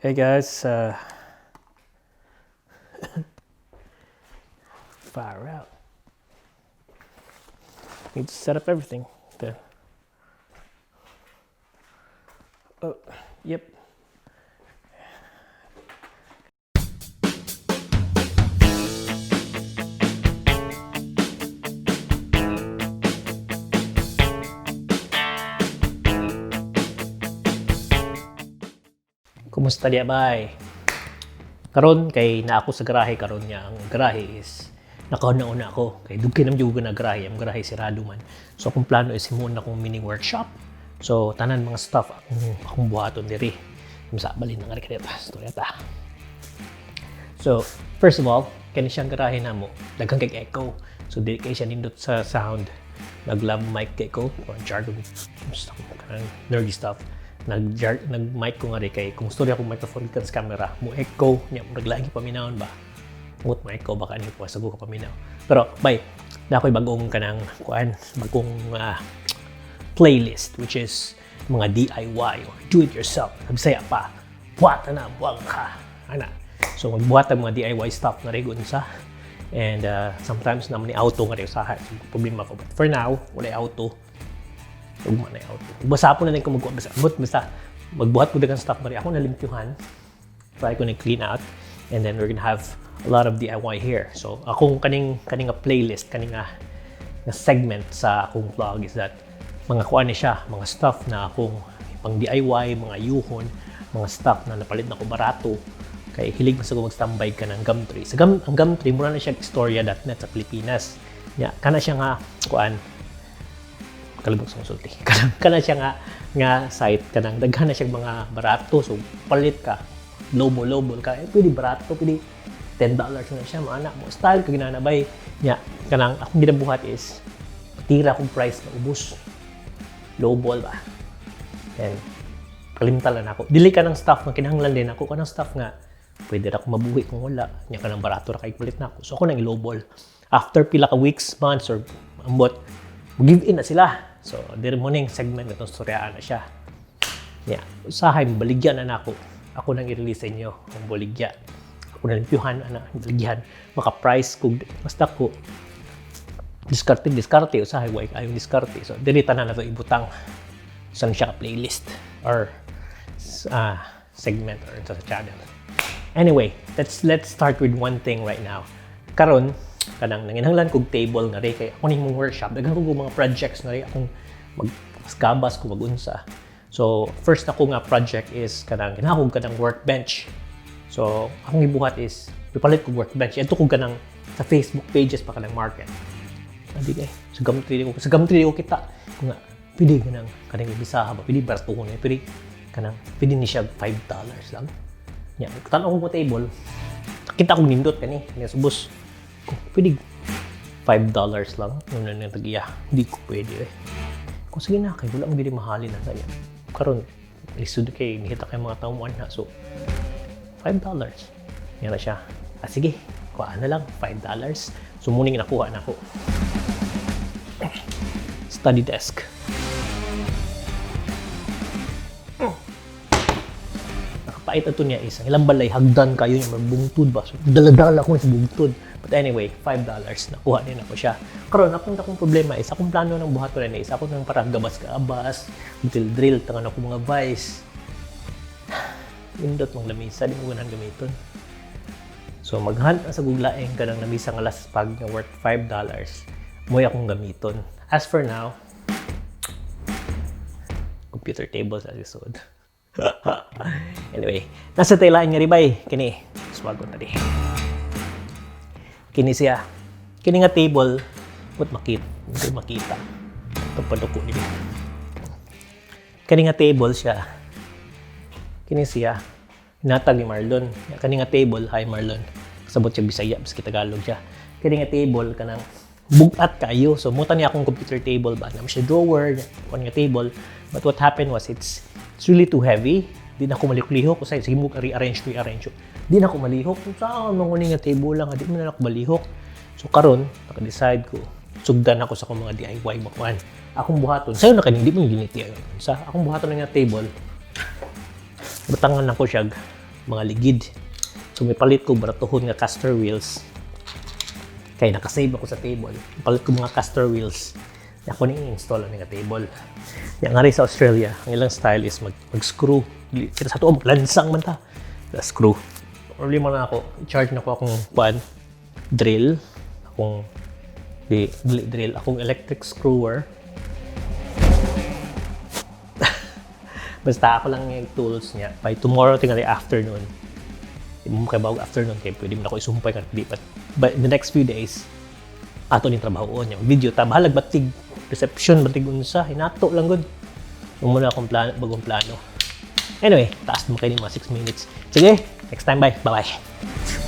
Hey guys, fire out. Need to set up everything. Then, oh, yep. Kumusta diya bay? Karon kay na ako sa garahe karon niya. Ang garahe is nakauna-una ako. Kay dugkay nam jud na garahe, ang garahe sirado man. So akong plano is himuon akong mini workshop. So tanan mga stuff akong buhaton diri. Sa balin nga rin ta. So first of all, kani siyang garahe namo, daghang kay echo. So di kay siya nindot sa sound. Nag-lab mic kay ko or jargon stuff, nerdy stuff. Nag-mic ko nga rin kay kung storya akong microphone kan sa camera mo echo niya mo naglaing paminawon ba ngut mo echo baka ano po sago ka paminaw pero bye na ako'y bagong kanang bagong playlist which is mga DIY or do it yourself bisaya pa buhat na buwang ka ana so magbuhat ang mga DIY stuff na rin sa and sometimes naman ni auto nga rin usahay so, problema ko but for now wala auto ugma na auto. Basa po na din kung basta magbuhat ko dagang stuff mari ako nalimpyuhan. Try ko na clean out and then we're gonna have a lot of DIY here. So akong kaning playlist kaninga na segment sa akong vlog is that mga kuan ni siya, mga stuff na akong pang DIY, mga yuhon, mga stuff na napalit na ko barato. Kay hilig na sa mag-standby ka ng Gumtree. Sa ang Gumtree mura na siya istorya.net sa Pilipinas. Ya, kana siya nga kuan kalibog sa konsulti. Kana siya nga site kanang daghan na siya mga barato so palit ka lobo ka pwede barato pwede $10 na siya mana mo style ka ginanabay nya kanang akong ginabuhat is tira akong price na ubos low ball ba and kalimtalan ako dili ka ng stuff nga kinahanglan din ako kanang stuff nga pwede ra ako mabuhi kung wala nya kanang barato ra kay palit na ako so ako nang low ball after pila ka weeks months or ambot give in na sila. So, diri mo ning segment na itong storyaan na siya. Yeah. Usahay, baligyan na ako. Ako nang i-release sa inyo ang baligya. Ako nang limpyuhan na baligyan. Maka-price ko. Basta ko diskarte. Usahay, why kayong diskarte. So, diri tanan na ito ibutang saan siya playlist or segment or sa channel. Anyway, let's start with one thing right now. Karon, kanang nanginahanglan kog table nga rin kay ako ning mong workshop daghan ko mga projects nga rin akong magkabas ko magunsa so first ako nga project is kanang kinahanglan kanang workbench so akong gibuhat is pipalit ko workbench ito ko kanang sa Facebook pages pa kanang market adi kay sa Gumtree ko kita kung nga pili kanang ibisaha ba pili barato ko na pili kanang pili ni siya $5 lang nya tan-aw ko table kita ko nindot kani subos kung pwede $5 lang nung nanatag-iya hindi ko pwede kung sige na kay wala akong bili mahalin na sa yan karon lisod kay nakita kay mga tamuan na so $5 yan na siya sige kuha na lang $5 so muning nakuha na ko study desk nakapait ito niya isang ilang balay hagdan kayo niya magbungtod ba so daladala ko sa bungtod. But anyway, $5 nakuha din ako siya. Karon akong problema is akong plano ng buhat ko na is ako nang parang gabas ka abas, drill tangan ako mga vice. Indot mong lamisa di mo ganahan gamiton. So maghunt na sa guglaeng kanang lamisa nga last pag nga worth $5. Moy akong gamiton. As for now, computer table sa lisod. Anyway, nasa taylaan nga ribay kini. Swagon na di. Kini siya. Kini nga table, what makita? Hindi makita. Ito paduko nila. Kini nga table siya. Kini siya. Hinatag ni Marlon. Kini nga table, hi Marlon. Kasabot siya Bisaya, biski Tagalog siya. Kini nga table, kanang bugat kayo. So, muta niya akong computer table ba? Naman siya drawer, kung nga table. But what happened was, it's really too heavy. Di na ako malihok-lihok. Kasi sige mo, rearrange. Di na ako malihok. Kung saan mga nga table lang, di mo na ako malihok. So karon, naka-decide ko. Sugdan ako sa akong mga DIY makuan. Akong buhaton. Sa'yo na kanindi mo yung giniti. Sa akong buhaton nga table, batangan ako siya mga ligid. So may palit ko baratuhon nga caster wheels. Kaya nakasave ako sa table. Palit ko mga caster wheels. Ako nang install ang nga table. Yang nga rin sa Australia, ang ilang style is mag-screw. Kita sa to, lansang man ta. Screw. Early mo na ako, i-charge na ko akong drill. Akong electric screwer. Basta ako lang yung tools niya. By tomorrow, tingali afternoon. Hindi mo kaya afternoon kayo, pwede mo na ako isumpay ka. But in the next few days, ato ni trabaho niya. Video, bahalag batig. Reception, batig unsa. Hinato lang good. Huwag muna akong bagong plano. Anyway, taas naman kayo mga 6 minutes. Sige, next time, bye. Bye-bye.